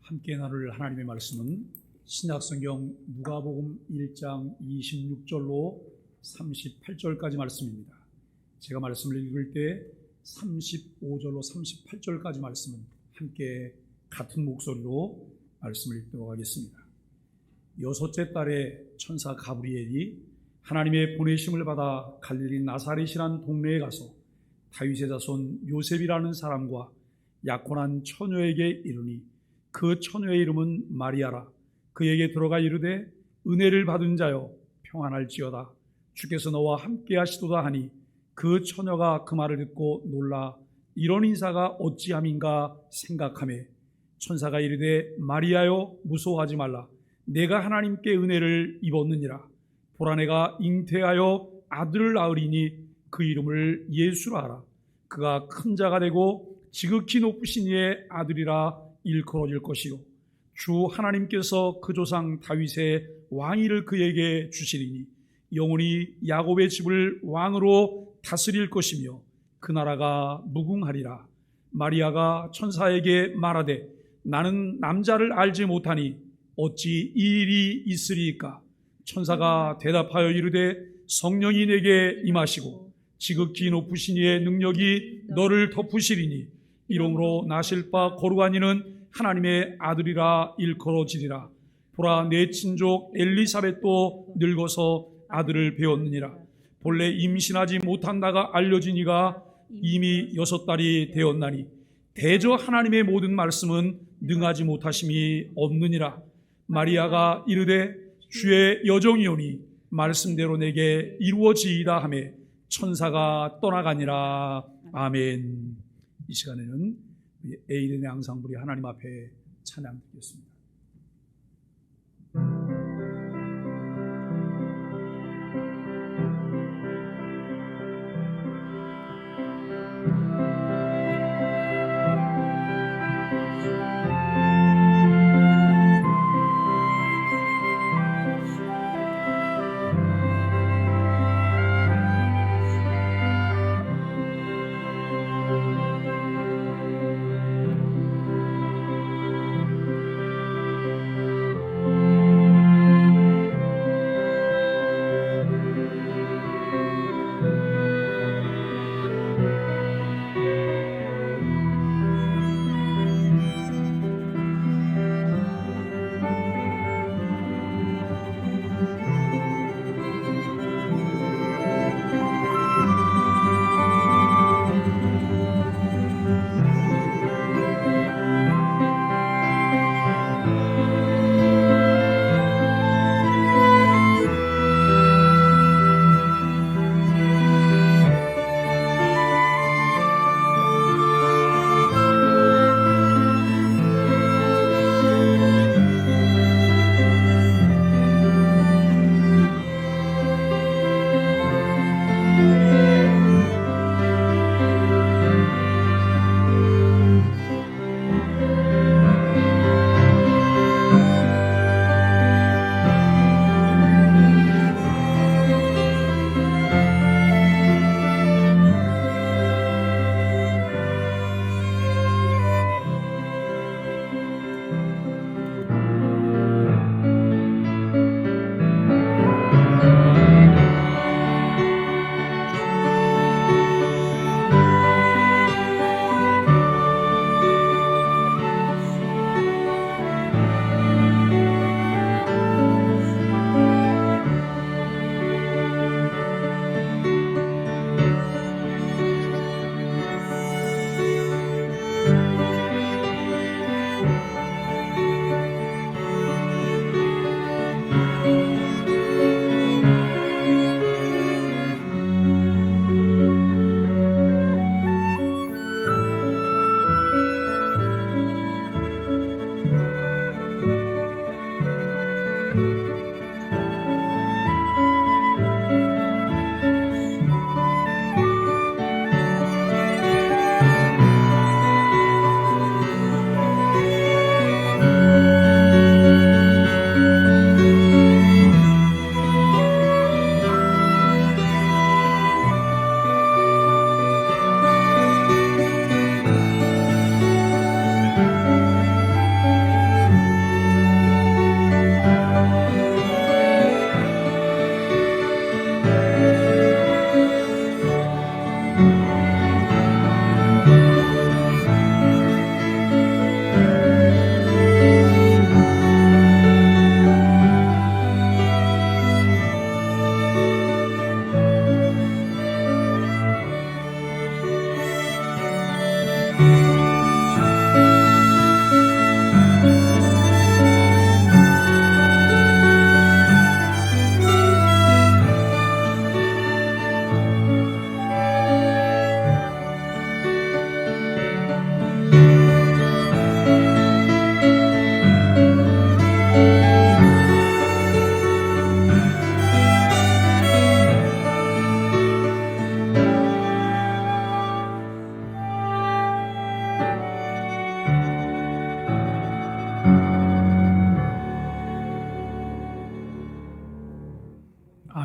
함께 나눌 하나님의 말씀은 신약성경 누가복음 1장 26절로 38절까지 말씀입니다. 제가 말씀을 읽을 때 35절로 38절까지 말씀은 함께 같은 목소리로 말씀을 읽도록 하겠습니다. 여섯째 달에 천사 가브리엘이 하나님의 보내심을 받아 갈릴리 나사렛이란 동네에 가서 다윗의 자손 요셉이라는 사람과 약혼한 처녀에게 이르니 그 처녀의 이름은 마리아라. 그에게 들어가 이르되 은혜를 받은 자여 평안할지어다. 주께서 너와 함께 하시도다 하니 그 처녀가 그 말을 듣고 놀라 이런 인사가 어찌함인가 생각하며 천사가 이르되 마리아여 무서워하지 말라. 내가 하나님께 은혜를 입었느니라. 보라 내가 잉태하여 아들을 낳으리니 그 이름을 예수라 하라. 그가 큰 자가 되고 지극히 높으신 이의 아들이라 일컬어질 것이요 주 하나님께서 그 조상 다윗의 왕위를 그에게 주시리니 영원히 야곱의 집을 왕으로 다스릴 것이며 그 나라가 무궁하리라. 마리아가 천사에게 말하되 나는 남자를 알지 못하니 어찌 이 일이 있으리이까. 천사가 대답하여 이르되 성령이 내게 임하시고 지극히 높으신 이의 능력이 너를 덮으시리니 이름으로 나실 바 거룩한 이는 하나님의 아들이라 일컬어지리라. 보라 내 친족 엘리사벳도 늙어서 아들을 배웠느니라. 본래 임신하지 못한다가 알려진 이가 이미 6달이 되었나니 대저 하나님의 모든 말씀은 능하지 못하심이 없느니라. 마리아가 이르되 주의 여종이오니 말씀대로 내게 이루어지이다 하며 천사가 떠나가니라. 아멘. 이 시간에는 에이든의 앙상블이 하나님 앞에 찬양 드리겠습니다.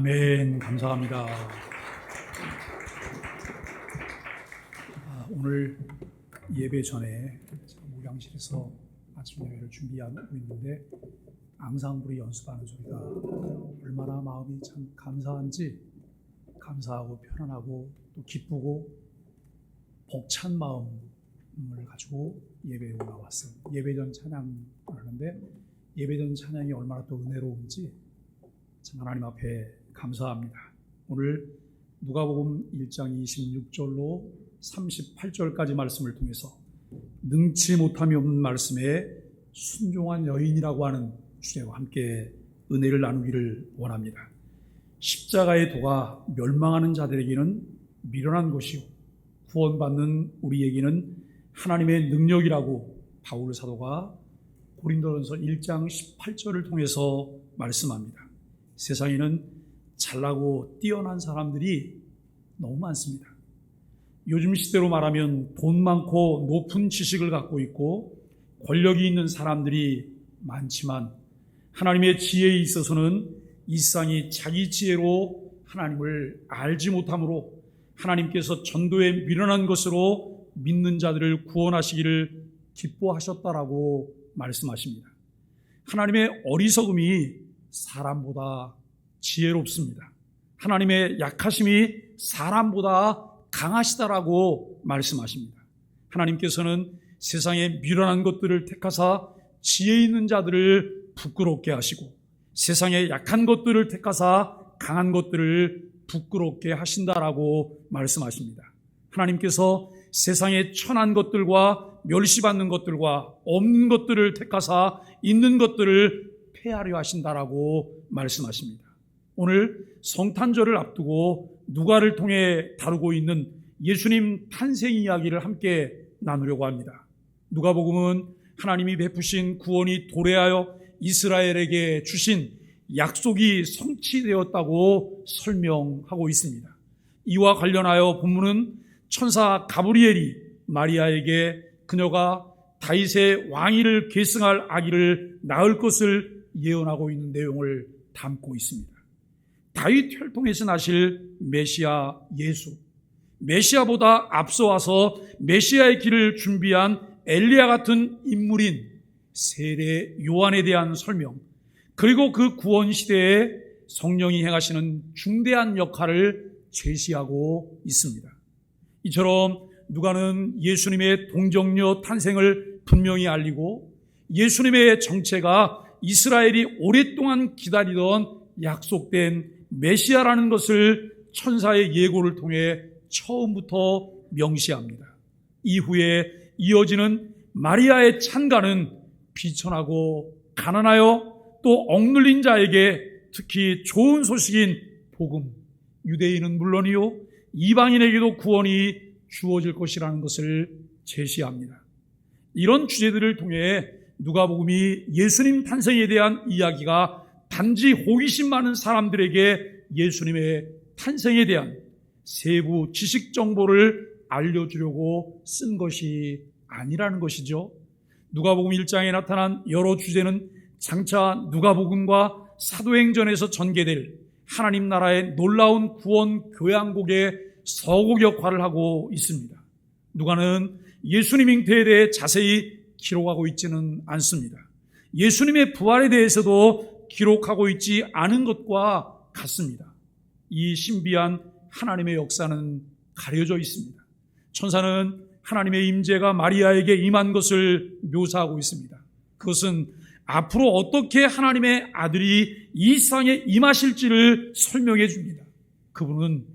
아멘. 감사합니다. 오늘 예배 전에 목양실에서 아침 예배를 준비하고 있는데 앙상블이 연습하는 소리가 얼마나 마음이 참 감사한지, 감사하고 편안하고 또 기쁘고 벅찬 마음을 가지고 예배에 올라왔어요. 예배전 찬양을 하는데 예배전 찬양이 얼마나 또 은혜로운지 참 하나님 앞에 감사합니다. 오늘 누가복음 1장 26절로 38절까지 말씀을 통해서 능치 못함이 없는 말씀에 순종한 여인이라고 하는 주제와 함께 은혜를 나누기를 원합니다. 십자가의 도가 멸망하는 자들에게는 미련한 것이요 구원받는 우리에게는 하나님의 능력이라고 바울 사도가 고린도전서 1장 18절을 통해서 말씀합니다. 세상에는 잘나고 뛰어난 사람들이 너무 많습니다. 요즘 시대로 말하면 돈 많고 높은 지식을 갖고 있고 권력이 있는 사람들이 많지만 하나님의 지혜에 있어서는 이 세상이 자기 지혜로 하나님을 알지 못함으로 하나님께서 전도에 미련한 것으로 믿는 자들을 구원하시기를 기뻐하셨다라고 말씀하십니다. 하나님의 어리석음이 사람보다 지혜롭습니다. 하나님의 약하심이 사람보다 강하시다라고 말씀하십니다. 하나님께서는 세상의 미련한 것들을 택하사 지혜 있는 자들을 부끄럽게 하시고 세상의 약한 것들을 택하사 강한 것들을 부끄럽게 하신다라고 말씀하십니다. 하나님께서 세상의 천한 것들과 멸시받는 것들과 없는 것들을 택하사 있는 것들을 폐하려 하신다라고 말씀하십니다. 오늘 성탄절을 앞두고 누가를 통해 다루고 있는 예수님 탄생 이야기를 함께 나누려고 합니다. 누가복음은 하나님이 베푸신 구원이 도래하여 이스라엘에게 주신 약속이 성취되었다고 설명하고 있습니다. 이와 관련하여 본문은 천사 가브리엘이 마리아에게 그녀가 다윗의 왕위를 계승할 아기를 낳을 것을 예언하고 있는 내용을 담고 있습니다. 다윗 혈통에서 나실 메시아 예수, 메시아보다 앞서와서 메시아의 길을 준비한 엘리야 같은 인물인 세례 요한에 대한 설명, 그리고 그 구원 시대에 성령이 행하시는 중대한 역할을 제시하고 있습니다. 이처럼 누가는 예수님의 동정녀 탄생을 분명히 알리고 예수님의 정체가 이스라엘이 오랫동안 기다리던 약속된 메시아라는 것을 천사의 예고를 통해 처음부터 명시합니다. 이후에 이어지는 마리아의 찬가는 비천하고 가난하여 또 억눌린 자에게 특히 좋은 소식인 복음, 유대인은 물론이요 이방인에게도 구원이 주어질 것이라는 것을 제시합니다. 이런 주제들을 통해 누가복음이 예수님 탄생에 대한 이야기가 단지 호기심 많은 사람들에게 예수님의 탄생에 대한 세부 지식 정보를 알려주려고 쓴 것이 아니라는 것이죠. 누가복음 1장에 나타난 여러 주제는 장차 누가복음과 사도행전에서 전개될 하나님 나라의 놀라운 구원 교향곡의 서곡 역할을 하고 있습니다. 누가는 예수님 잉태에 대해 자세히 기록하고 있지는 않습니다. 예수님의 부활에 대해서도 기록하고 있지 않은 것과 같습니다. 이 신비한 하나님의 역사는 가려져 있습니다. 천사는 하나님의 임재가 마리아에게 임한 것을 묘사하고 있습니다. 그것은 앞으로 어떻게 하나님의 아들이 이 세상에 임하실지를 설명해 줍니다. 그분은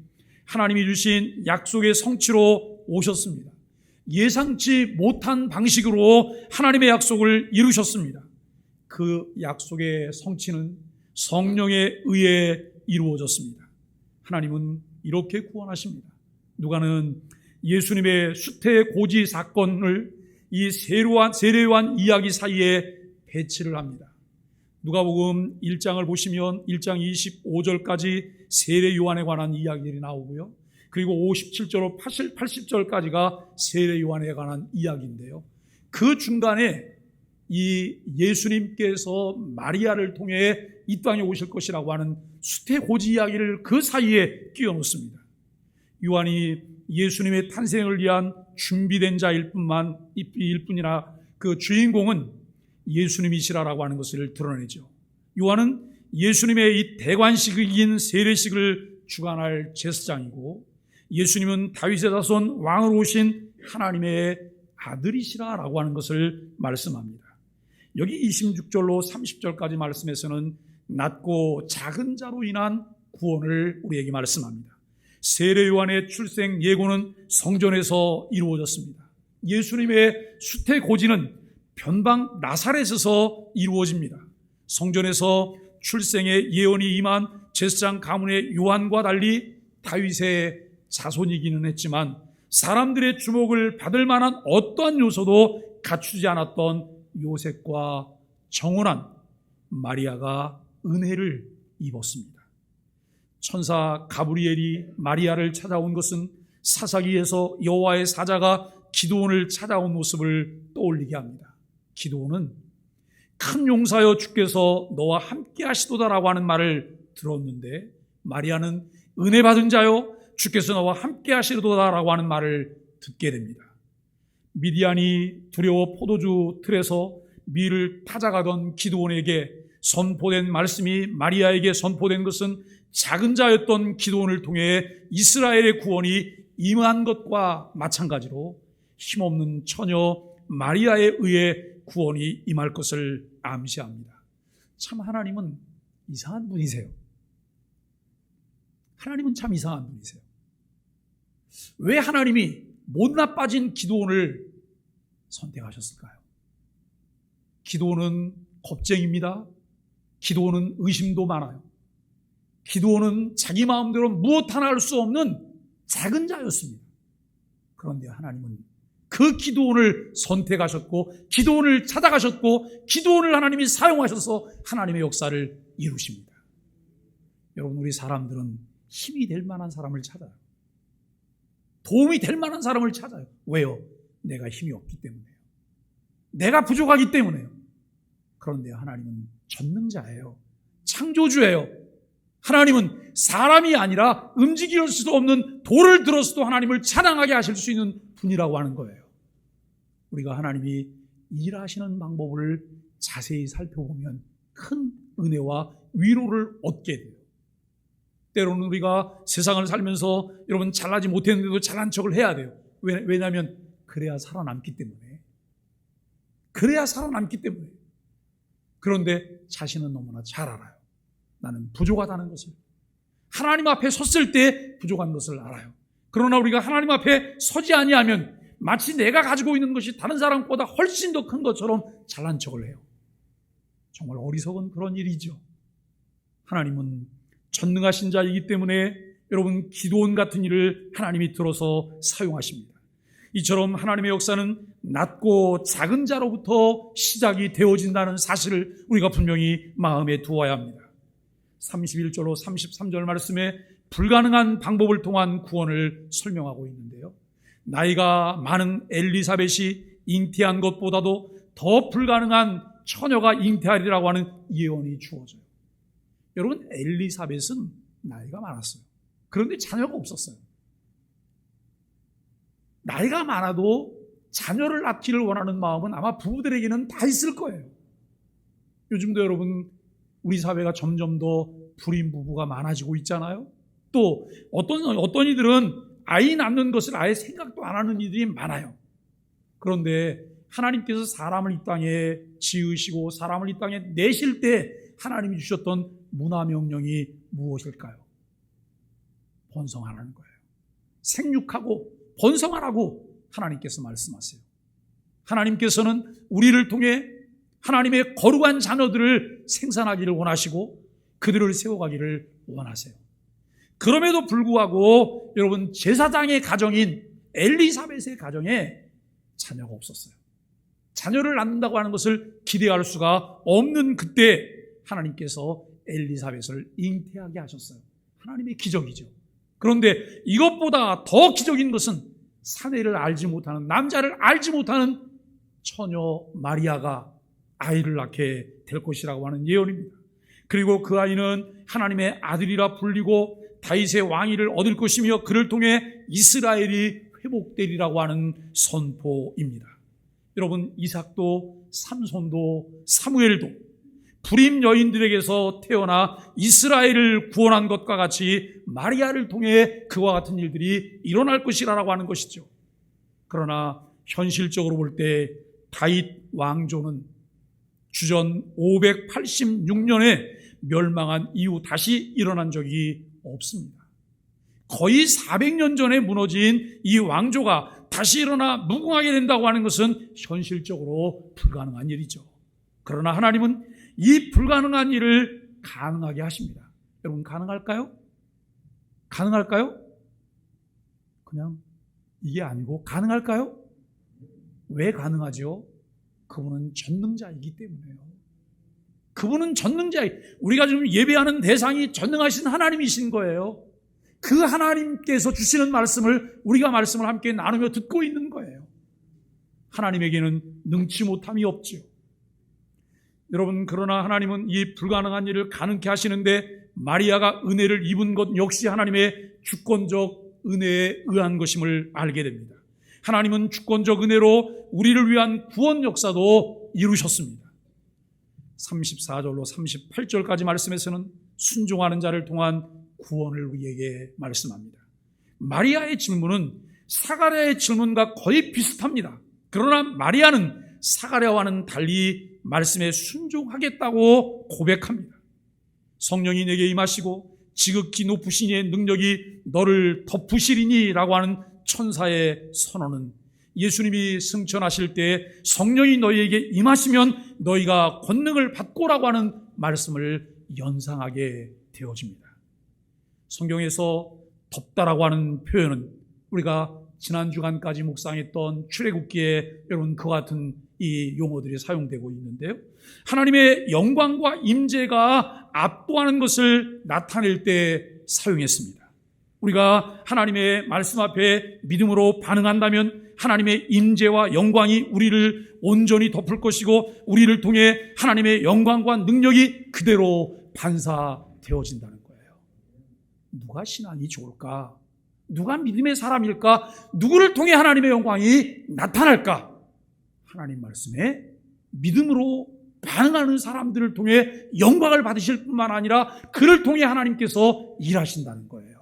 하나님이 주신 약속의 성취로 오셨습니다. 예상치 못한 방식으로 하나님의 약속을 이루셨습니다. 그 약속의 성취는 성령에 의해 이루어졌습니다. 하나님은 이렇게 구원하십니다. 누가는 예수님의 수태고지 사건을 이 세례요한 이야기 사이에 배치를 합니다. 누가복음 1장을 보시면 1장 25절까지 세례요한에 관한 이야기들이 나오고요. 그리고 57절로 80절까지가 세례요한에 관한 이야기인데요. 그 중간에 이 예수님께서 마리아를 통해 이 땅에 오실 것이라고 하는 수태고지 이야기를 그 사이에 끼워 놓습니다. 요한이 예수님의 탄생을 위한 준비된 자일 뿐이나 그 주인공은 예수님이시라고 하는 것을 드러내죠. 요한은 예수님의 이 대관식인 세례식을 주관할 제사장이고, 예수님은 다윗의 자손 왕으로 오신 하나님의 아들이시라라고 하는 것을 말씀합니다. 여기 26절로 30절까지 말씀에서는 낮고 작은 자로 인한 구원을 우리에게 말씀합니다. 세례 요한의 출생 예고는 성전에서 이루어졌습니다. 예수님의 수태고지는 변방 나사렛에서 이루어집니다. 성전에서 출생의 예언이 임한 제사장 가문의 요한과 달리 다윗의 자손이기는 했지만 사람들의 주목을 받을 만한 어떠한 요소도 갖추지 않았던 요셉과 정혼한 마리아가 은혜를 입었습니다. 천사 가브리엘이 마리아를 찾아온 것은 사사기에서 여호와의 사자가 기드온을 찾아온 모습을 떠올리게 합니다. 기드온은 큰 용사여 주께서 너와 함께 하시도다라고 하는 말을 들었는데, 마리아는 은혜 받은 자여 주께서 너와 함께 하시도다라고 하는 말을 듣게 됩니다. 미디안이 두려워 포도주 틀에서 밀을 찾아가던 기드온에게 선포된 말씀이 마리아에게 선포된 것은 작은 자였던 기드온을 통해 이스라엘의 구원이 임한 것과 마찬가지로 힘없는 처녀 마리아에 의해 구원이 임할 것을 암시합니다. 참 하나님은 이상한 분이세요. 하나님은 참 이상한 분이세요. 왜 하나님이 못 나빠진 기드온을 선택하셨을까요? 기드온은 겁쟁입니다. 기드온은 의심도 많아요. 기드온은 자기 마음대로 무엇 하나 할 수 없는 작은 자였습니다. 그런데 하나님은 그 기드온을 선택하셨고, 기드온을 찾아가셨고, 기드온을 하나님이 사용하셔서 하나님의 역사를 이루십니다. 여러분, 우리 사람들은 힘이 될 만한 사람을 찾아요. 도움이 될 만한 사람을 찾아요. 왜요? 내가 힘이 없기 때문에요. 내가 부족하기 때문에요. 그런데 하나님은 전능자예요. 창조주예요. 하나님은 사람이 아니라 움직일 수도 없는 돌을 들어서도 하나님을 찬양하게 하실 수 있는 분이라고 하는 거예요. 우리가 하나님이 일하시는 방법을 자세히 살펴보면 큰 은혜와 위로를 얻게 돼요. 때로는 우리가 세상을 살면서 여러분 잘나지 못했는데도 잘난 척을 해야 돼요. 왜냐하면 그래야 살아남기 때문에. 그래야 살아남기 때문에. 그런데 자신은 너무나 잘 알아요. 나는 부족하다는 것을. 하나님 앞에 섰을 때 부족한 것을 알아요. 그러나 우리가 하나님 앞에 서지 아니하면 마치 내가 가지고 있는 것이 다른 사람보다 훨씬 더 큰 것처럼 잘난 척을 해요. 정말 어리석은 그런 일이죠. 하나님은 전능하신 자이기 때문에 여러분 기드온 같은 일을 하나님이 들어서 사용하십니다. 이처럼 하나님의 역사는 낮고 작은 자로부터 시작이 되어진다는 사실을 우리가 분명히 마음에 두어야 합니다. 31절로 33절 말씀에 불가능한 방법을 통한 구원을 설명하고 있는데요. 나이가 많은 엘리사벳이 잉태한 것보다도 더 불가능한 처녀가 잉태하리라고 하는 예언이 주어져요. 여러분, 엘리사벳은 나이가 많았어요. 그런데 자녀가 없었어요. 나이가 많아도 자녀를 낳기를 원하는 마음은 아마 부부들에게는 다 있을 거예요. 요즘도 여러분 우리 사회가 점점 더 불임 부부가 많아지고 있잖아요. 또 어떤 이들은 아이 낳는 것을 아예 생각도 안 하는 이들이 많아요. 그런데 하나님께서 사람을 이 땅에 지으시고 사람을 이 땅에 내실 때 하나님이 주셨던 문화명령이 무엇일까요? 번성하라는 거예요. 생육하고 번성하라고 하나님께서 말씀하세요. 하나님께서는 우리를 통해 하나님의 거룩한 자녀들을 생산하기를 원하시고 그들을 세워가기를 원하세요. 그럼에도 불구하고 여러분, 제사장의 가정인 엘리사벳의 가정에 자녀가 없었어요. 자녀를 낳는다고 하는 것을 기대할 수가 없는 그때 하나님께서 엘리사벳을 잉태하게 하셨어요. 하나님의 기적이죠. 그런데 이것보다 더 기적인 것은 사내를 알지 못하는, 남자를 알지 못하는 처녀 마리아가 아이를 낳게 될 것이라고 하는 예언입니다. 그리고 그 아이는 하나님의 아들이라 불리고 다윗의 왕위를 얻을 것이며 그를 통해 이스라엘이 회복되리라고 하는 선포입니다. 여러분, 이삭도 삼손도 사무엘도 불임 여인들에게서 태어나 이스라엘을 구원한 것과 같이 마리아를 통해 그와 같은 일들이 일어날 것이라고 하는 것이죠. 그러나 현실적으로 볼 때 다윗 왕조는 주전 586년에 멸망한 이후 다시 일어난 적이 없습니다. 거의 400년 전에 무너진 이 왕조가 다시 일어나 무궁하게 된다고 하는 것은 현실적으로 불가능한 일이죠. 그러나 하나님은 이 불가능한 일을 가능하게 하십니다. 여러분, 가능할까요? 가능할까요? 그냥 이게 아니고 가능할까요? 왜 가능하죠? 그분은 전능자이기 때문에요. 그분은 전능자이, 우리가 지금 예배하는 대상이 전능하신 하나님이신 거예요. 그 하나님께서 주시는 말씀을 우리가 말씀을 함께 나누며 듣고 있는 거예요. 하나님에게는 능치 못함이 없지요. 여러분, 그러나 하나님은 이 불가능한 일을 가능케 하시는데 마리아가 은혜를 입은 것 역시 하나님의 주권적 은혜에 의한 것임을 알게 됩니다. 하나님은 주권적 은혜로 우리를 위한 구원 역사도 이루셨습니다. 34절로 38절까지 말씀에서는 순종하는 자를 통한 구원을 우리에게 말씀합니다. 마리아의 질문은 사가랴의 질문과 거의 비슷합니다. 그러나 마리아는 사가랴와는 달리 말씀에 순종하겠다고 고백합니다. 성령이 내게 임하시고 지극히 높으신 이의 능력이 너를 덮으시리니 라고 하는 천사의 선언은 예수님이 승천하실 때 성령이 너희에게 임하시면 너희가 권능을 받고라고 하는 말씀을 연상하게 되어집니다. 성경에서 덮다라고 하는 표현은 우리가 지난 주간까지 묵상했던 출애굽기에 여러분 그와 같은 이 용어들이 사용되고 있는데요. 하나님의 영광과 임재가 압도하는 것을 나타낼 때 사용했습니다. 우리가 하나님의 말씀 앞에 믿음으로 반응한다면 하나님의 임재와 영광이 우리를 온전히 덮을 것이고 우리를 통해 하나님의 영광과 능력이 그대로 반사되어진다는 거예요. 누가 신앙이 좋을까? 누가 믿음의 사람일까? 누구를 통해 하나님의 영광이 나타날까? 하나님 말씀에 믿음으로 반응하는 사람들을 통해 영광을 받으실 뿐만 아니라 그를 통해 하나님께서 일하신다는 거예요.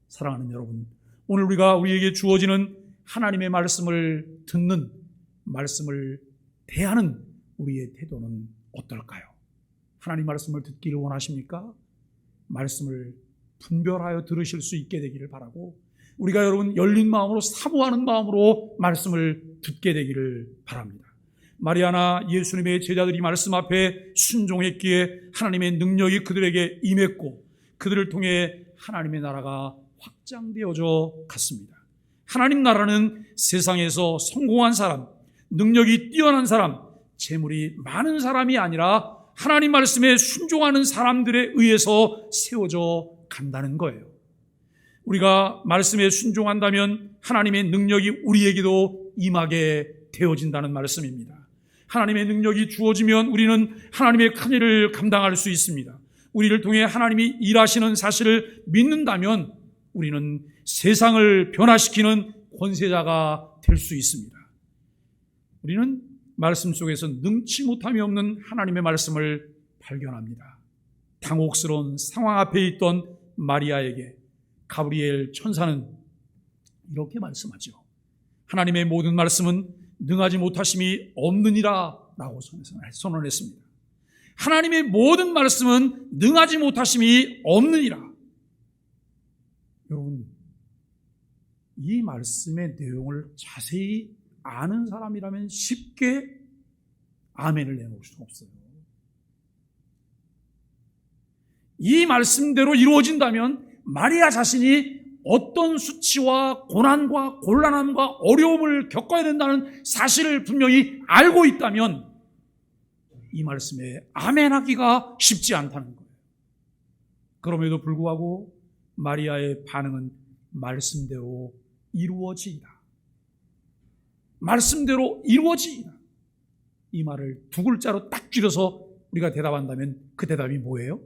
사랑하는 여러분, 오늘 우리에게 주어지는 하나님의 말씀을 듣는, 말씀을 대하는 우리의 태도는 어떨까요? 하나님 말씀을 듣기를 원하십니까? 말씀을 분별하여 들으실 수 있게 되기를 바라고 우리가 여러분 열린 마음으로 사모하는 마음으로 말씀을 듣게 되기를 바랍니다. 마리아나 예수님의 제자들이 말씀 앞에 순종했기에 하나님의 능력이 그들에게 임했고 그들을 통해 하나님의 나라가 확장되어져 갔습니다. 하나님 나라는 세상에서 성공한 사람, 능력이 뛰어난 사람, 재물이 많은 사람이 아니라 하나님 말씀에 순종하는 사람들에 의해서 세워져 간다는 거예요. 우리가 말씀에 순종한다면 하나님의 능력이 우리에게도 임하게 되어진다는 말씀입니다. 하나님의 능력이 주어지면 우리는 하나님의 큰 일을 감당할 수 있습니다. 우리를 통해 하나님이 일하시는 사실을 믿는다면 우리는 세상을 변화시키는 권세자가 될 수 있습니다. 우리는 말씀 속에서 능치 못함이 없는 하나님의 말씀을 발견합니다. 당혹스러운 상황 앞에 있던 마리아에게 가브리엘 천사는 이렇게 말씀하죠. 하나님의 모든 말씀은 능하지 못하심이 없느니라 라고 선언했습니다. 하나님의 모든 말씀은 능하지 못하심이 없느니라. 여러분, 이 말씀의 내용을 자세히 아는 사람이라면 쉽게 아멘을 내놓을 수가 없어요. 이 말씀대로 이루어진다면 마리아 자신이 어떤 수치와 고난과 곤란함과 어려움을 겪어야 된다는 사실을 분명히 알고 있다면 이 말씀에 아멘하기가 쉽지 않다는 거예요. 그럼에도 불구하고 마리아의 반응은 말씀대로 이루어지이다. 말씀대로 이루어지이다. 이 말을 두 글자로 딱 줄여서 우리가 대답한다면 그 대답이 뭐예요?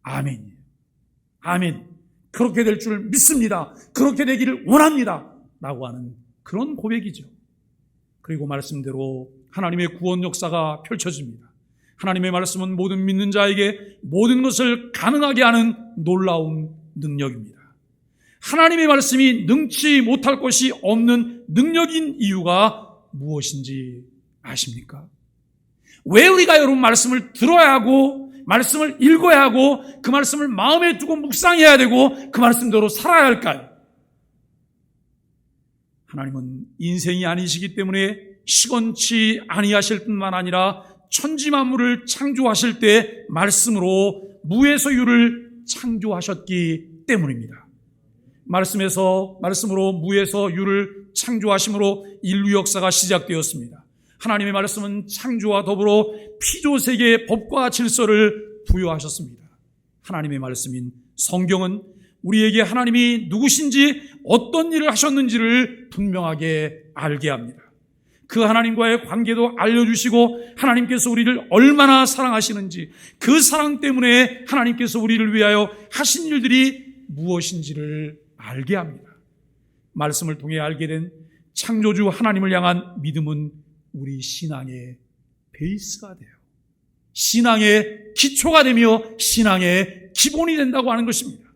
아멘이에요. 아멘. 그렇게 될 줄 믿습니다. 그렇게 되기를 원합니다. 라고 하는 그런 고백이죠. 그리고 말씀대로 하나님의 구원 역사가 펼쳐집니다. 하나님의 말씀은 모든 믿는 자에게 모든 것을 가능하게 하는 놀라운 능력입니다. 하나님의 말씀이 능치 못할 것이 없는 능력인 이유가 무엇인지 아십니까? 왜 우리가 여러분 말씀을 들어야 하고 말씀을 읽어야 하고 그 말씀을 마음에 두고 묵상해야 되고 그 말씀대로 살아야 할까요? 하나님은 인생이 아니시기 때문에 시건치 아니하실 뿐만 아니라 천지 만물을 창조하실 때 말씀으로 무에서 유를 창조하셨기 때문입니다. 말씀으로 무에서 유를 창조하심으로 인류 역사가 시작되었습니다. 하나님의 말씀은 창조와 더불어 피조세계의 법과 질서를 부여하셨습니다. 하나님의 말씀인 성경은 우리에게 하나님이 누구신지 어떤 일을 하셨는지를 분명하게 알게 합니다. 그 하나님과의 관계도 알려주시고 하나님께서 우리를 얼마나 사랑하시는지 그 사랑 때문에 하나님께서 우리를 위하여 하신 일들이 무엇인지를 알게 합니다. 말씀을 통해 알게 된 창조주 하나님을 향한 믿음은 우리 신앙의 베이스가 돼요. 신앙의 기초가 되며 신앙의 기본이 된다고 하는 것입니다.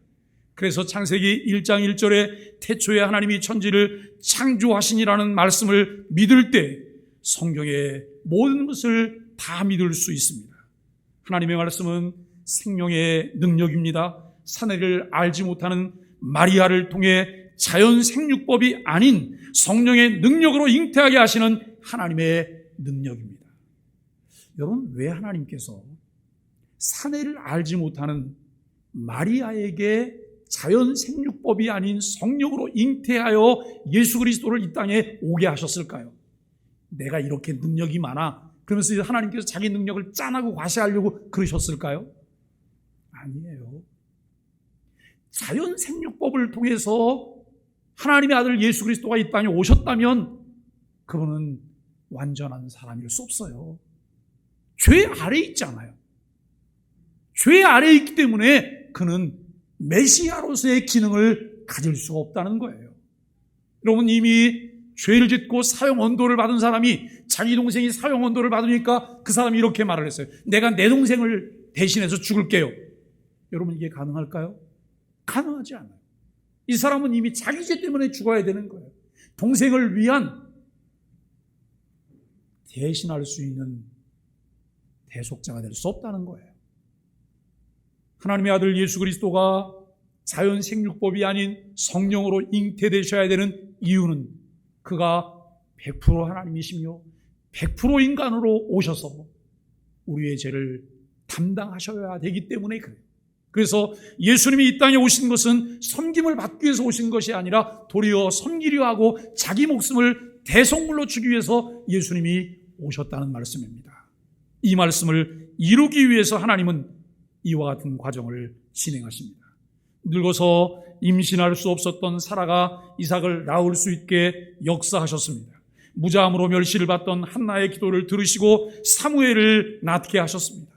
그래서 창세기 1장 1절에 태초에 하나님이 천지를 창조하시니라는 말씀을 믿을 때 성경의 모든 것을 다 믿을 수 있습니다. 하나님의 말씀은 생명의 능력입니다. 사내를 알지 못하는 마리아를 통해 자연 생육법이 아닌 성령의 능력으로 잉태하게 하시는 하나님의 능력입니다. 여러분, 왜 하나님께서 사내를 알지 못하는 마리아에게 자연 생육법이 아닌 성령으로 잉태하여 예수 그리스도를 이 땅에 오게 하셨을까요? 내가 이렇게 능력이 많아 그러면서 하나님께서 자기 능력을 짠하고 과시하려고 그러셨을까요? 아니에요. 자연 생육법을 통해서 하나님의 아들 예수 그리스도가 이 땅에 오셨다면 그분은 완전한 사람일 수 없어요. 죄 아래에 있잖아요. 죄 아래에 있기 때문에 그는 메시아로서의 기능을 가질 수가 없다는 거예요. 여러분, 이미 죄를 짓고 사형 언도를 받은 사람이 자기 동생이 사형 언도를 받으니까 그 사람이 이렇게 말을 했어요. 내가 내 동생을 대신해서 죽을게요. 여러분, 이게 가능할까요? 가능하지 않아요. 이 사람은 이미 자기 죄 때문에 죽어야 되는 거예요. 동생을 위한 대신할 수 있는 대속자가 될 수 없다는 거예요. 하나님의 아들 예수 그리스도가 자연 생육법이 아닌 성령으로 잉태되셔야 되는 이유는 그가 100% 하나님이시며 100% 인간으로 오셔서 우리의 죄를 담당하셔야 되기 때문에 그래요. 그래서 예수님이 이 땅에 오신 것은 섬김을 받기 위해서 오신 것이 아니라 도리어 섬기려 하고 자기 목숨을 대속물로 주기 위해서 예수님이 오셨다는 말씀입니다. 이 말씀을 이루기 위해서 하나님은 이와 같은 과정을 진행하십니다. 늙어서 임신할 수 없었던 사라가 이삭을 낳을 수 있게 역사하셨습니다. 무자함으로 멸시를 받던 한나의 기도를 들으시고 사무엘을 낳게 하셨습니다.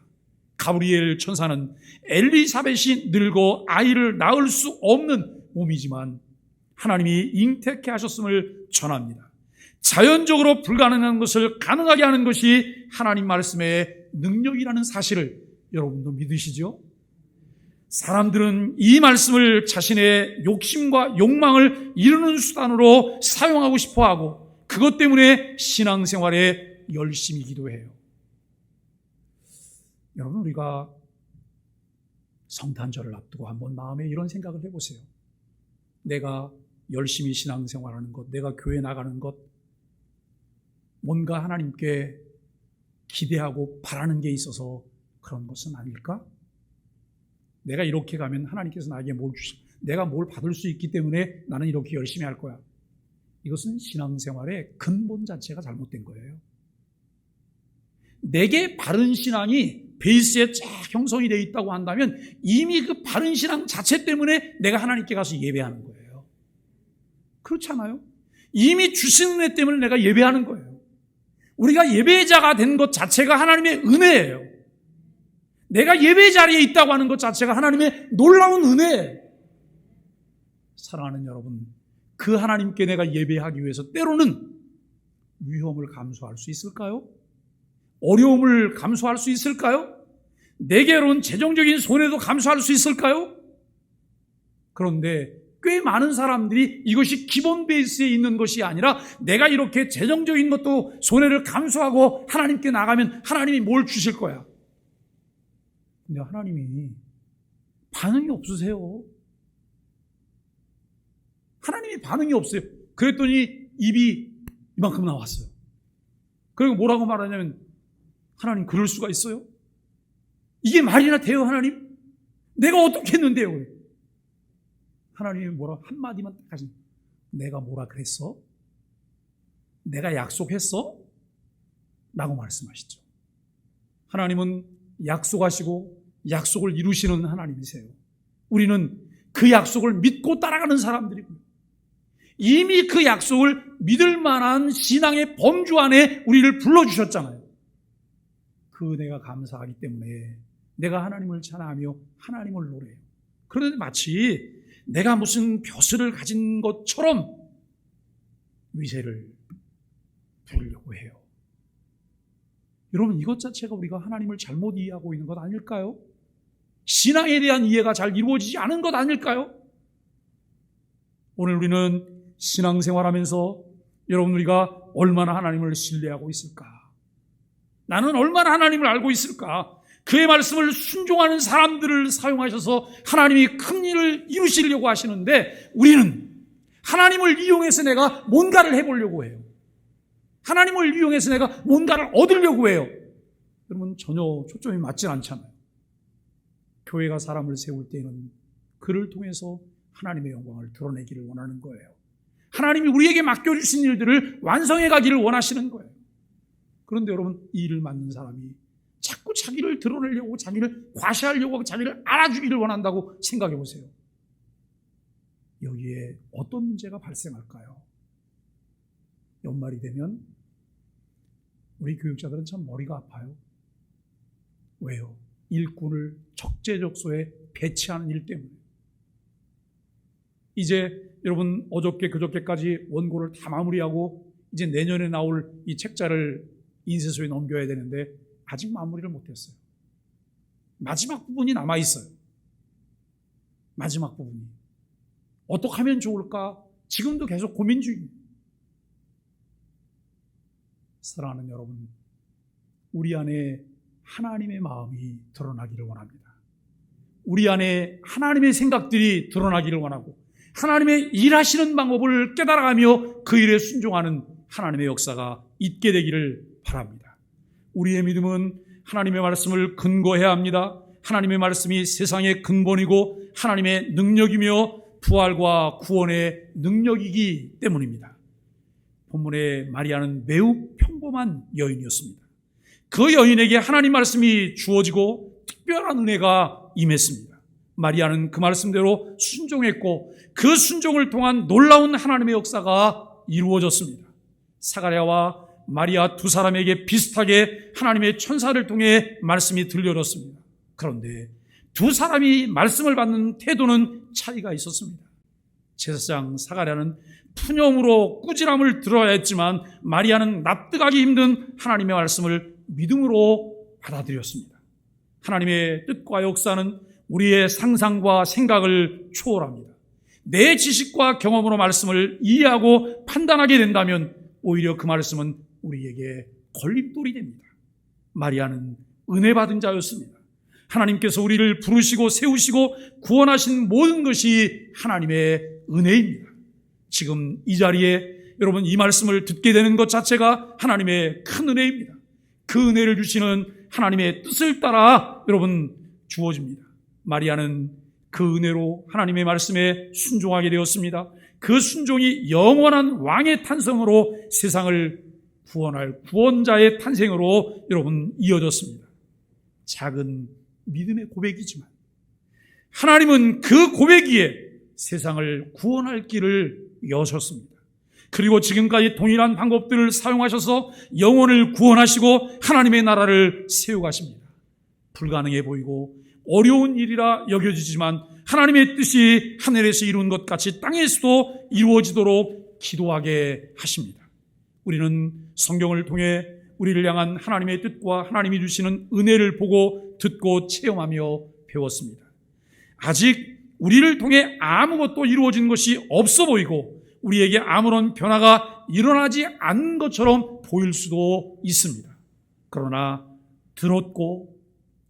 가브리엘 천사는 엘리사벳이 늙어 아이를 낳을 수 없는 몸이지만 하나님이 잉태케 하셨음을 전합니다. 자연적으로 불가능한 것을 가능하게 하는 것이 하나님 말씀의 능력이라는 사실을 여러분도 믿으시죠? 사람들은 이 말씀을 자신의 욕심과 욕망을 이루는 수단으로 사용하고 싶어하고 그것 때문에 신앙생활에 열심히 기도해요. 여러분, 우리가 성탄절을 앞두고 한번 마음에 이런 생각을 해보세요. 내가 열심히 신앙생활하는 것, 내가 교회 나가는 것, 뭔가 하나님께 기대하고 바라는 게 있어서 그런 것은 아닐까? 내가 이렇게 가면 하나님께서 나에게 뭘 내가 뭘 받을 수 있기 때문에 나는 이렇게 열심히 할 거야. 이것은 신앙생활의 근본 자체가 잘못된 거예요. 내게 바른 신앙이 베이스에 쫙 형성이 되어 있다고 한다면 이미 그 바른 신앙 자체 때문에 내가 하나님께 가서 예배하는 거예요. 그렇지 않아요? 이미 주신 은혜 때문에 내가 예배하는 거예요. 우리가 예배자가 된 것 자체가 하나님의 은혜예요. 내가 예배 자리에 있다고 하는 것 자체가 하나님의 놀라운 은혜예요. 사랑하는 여러분, 그 하나님께 내가 예배하기 위해서 때로는 위험을 감수할 수 있을까요? 어려움을 감수할 수 있을까요? 내게로는 재정적인 손해도 감수할 수 있을까요? 그런데 꽤 많은 사람들이 이것이 기본 베이스에 있는 것이 아니라 내가 이렇게 재정적인 것도 손해를 감수하고 하나님께 나가면 하나님이 뭘 주실 거야. 근데 하나님이 반응이 없으세요. 하나님이 반응이 없어요. 그랬더니 입이 이만큼 나왔어요. 그리고 뭐라고 말하냐면, 하나님 그럴 수가 있어요? 이게 말이나 돼요, 하나님? 내가 어떻게 했는데요? 하나님이 뭐라 한마디만 딱 하신, 내가 뭐라 그랬어? 내가 약속했어? 라고 말씀하시죠. 하나님은 약속하시고 약속을 이루시는 하나님이세요. 우리는 그 약속을 믿고 따라가는 사람들이고요. 이미 그 약속을 믿을 만한 신앙의 범주 안에 우리를 불러주셨잖아요. 그 은혜가 감사하기 때문에 내가 하나님을 찬양하며 하나님을 노래해요. 그런데 마치 내가 무슨 벼슬을 가진 것처럼 위세를 부리려고 해요. 여러분, 이것 자체가 우리가 하나님을 잘못 이해하고 있는 것 아닐까요? 신앙에 대한 이해가 잘 이루어지지 않은 것 아닐까요? 오늘 우리는 신앙생활하면서 여러분, 우리가 얼마나 하나님을 신뢰하고 있을까? 나는 얼마나 하나님을 알고 있을까? 그의 말씀을 순종하는 사람들을 사용하셔서 하나님이 큰 일을 이루시려고 하시는데, 우리는 하나님을 이용해서 내가 뭔가를 해보려고 해요. 하나님을 이용해서 내가 뭔가를 얻으려고 해요. 여러분, 전혀 초점이 맞지 않잖아요. 교회가 사람을 세울 때는 그를 통해서 하나님의 영광을 드러내기를 원하는 거예요. 하나님이 우리에게 맡겨주신 일들을 완성해 가기를 원하시는 거예요. 그런데 여러분, 이 일을 맡는 사람이 자꾸 자기를 드러내려고, 자기를 과시하려고 하고 자기를 알아주기를 원한다고 생각해 보세요. 여기에 어떤 문제가 발생할까요? 연말이 되면 우리 교육자들은 참 머리가 아파요. 왜요? 일꾼을 적재적소에 배치하는 일 때문에. 이제 여러분, 어저께 그저께까지 원고를 다 마무리하고 이제 내년에 나올 이 책자를 인쇄소에 넘겨야 되는데 아직 마무리를 못했어요. 마지막 부분이 남아있어요. 마지막 부분이 어떻게 하면 좋을까? 지금도 계속 고민 중입니다. 사랑하는 여러분, 우리 안에 하나님의 마음이 드러나기를 원합니다. 우리 안에 하나님의 생각들이 드러나기를 원하고 하나님의 일하시는 방법을 깨달아가며 그 일에 순종하는 하나님의 역사가 있게 되기를 바랍니다. 우리의 믿음은 하나님의 말씀을 근거해야 합니다. 하나님의 말씀이 세상의 근본이고 하나님의 능력이며 부활과 구원의 능력이기 때문입니다. 본문의 마리아는 매우 평범한 여인이었습니다. 그 여인에게 하나님 말씀이 주어지고 특별한 은혜가 임했습니다. 마리아는 그 말씀대로 순종했고 그 순종을 통한 놀라운 하나님의 역사가 이루어졌습니다. 사가랴와 마리아 두 사람에게 비슷하게 하나님의 천사를 통해 말씀이 들려졌습니다. 그런데 두 사람이 말씀을 받는 태도는 차이가 있었습니다. 제사장 사가랴는 푸념으로 꾸지람을 들어야 했지만 마리아는 납득하기 힘든 하나님의 말씀을 믿음으로 받아들였습니다. 하나님의 뜻과 역사는 우리의 상상과 생각을 초월합니다. 내 지식과 경험으로 말씀을 이해하고 판단하게 된다면 오히려 그 말씀은 우리에게 걸림돌이 됩니다. 마리아는 은혜 받은 자였습니다. 하나님께서 우리를 부르시고 세우시고 구원하신 모든 것이 하나님의 은혜입니다. 지금 이 자리에 여러분 이 말씀을 듣게 되는 것 자체가 하나님의 큰 은혜입니다. 그 은혜를 주시는 하나님의 뜻을 따라 여러분 주어집니다. 마리아는 그 은혜로 하나님의 말씀에 순종하게 되었습니다. 그 순종이 영원한 왕의 탄생으로 세상을 구원할 구원자의 탄생으로 여러분 이어졌습니다. 작은 믿음의 고백이지만 하나님은 그 고백 위에 세상을 구원할 길을 여셨습니다. 그리고 지금까지 동일한 방법들을 사용하셔서 영혼을 구원하시고 하나님의 나라를 세워가십니다. 불가능해 보이고 어려운 일이라 여겨지지만 하나님의 뜻이 하늘에서 이룬 것 같이 땅에서도 이루어지도록 기도하게 하십니다. 우리는 성경을 통해 우리를 향한 하나님의 뜻과 하나님이 주시는 은혜를 보고 듣고 체험하며 배웠습니다. 아직 우리를 통해 아무것도 이루어진 것이 없어 보이고 우리에게 아무런 변화가 일어나지 않은 것처럼 보일 수도 있습니다. 그러나 들었고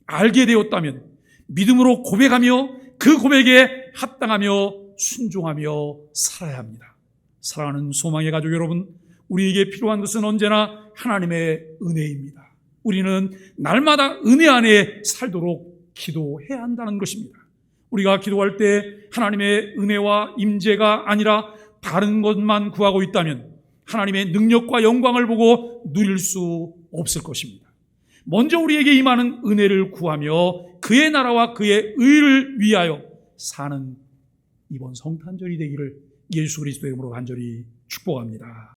알게 되었다면 믿음으로 고백하며 그 고백에 합당하며 순종하며 살아야 합니다. 사랑하는 소망의 가족 여러분, 우리에게 필요한 것은 언제나 하나님의 은혜입니다. 우리는 날마다 은혜 안에 살도록 기도해야 한다는 것입니다. 우리가 기도할 때 하나님의 은혜와 임재가 아니라 다른 것만 구하고 있다면 하나님의 능력과 영광을 보고 누릴 수 없을 것입니다. 먼저 우리에게 임하는 은혜를 구하며 그의 나라와 그의 의를 위하여 사는 이번 성탄절이 되기를 예수 그리스도의 이름으로 간절히 축복합니다.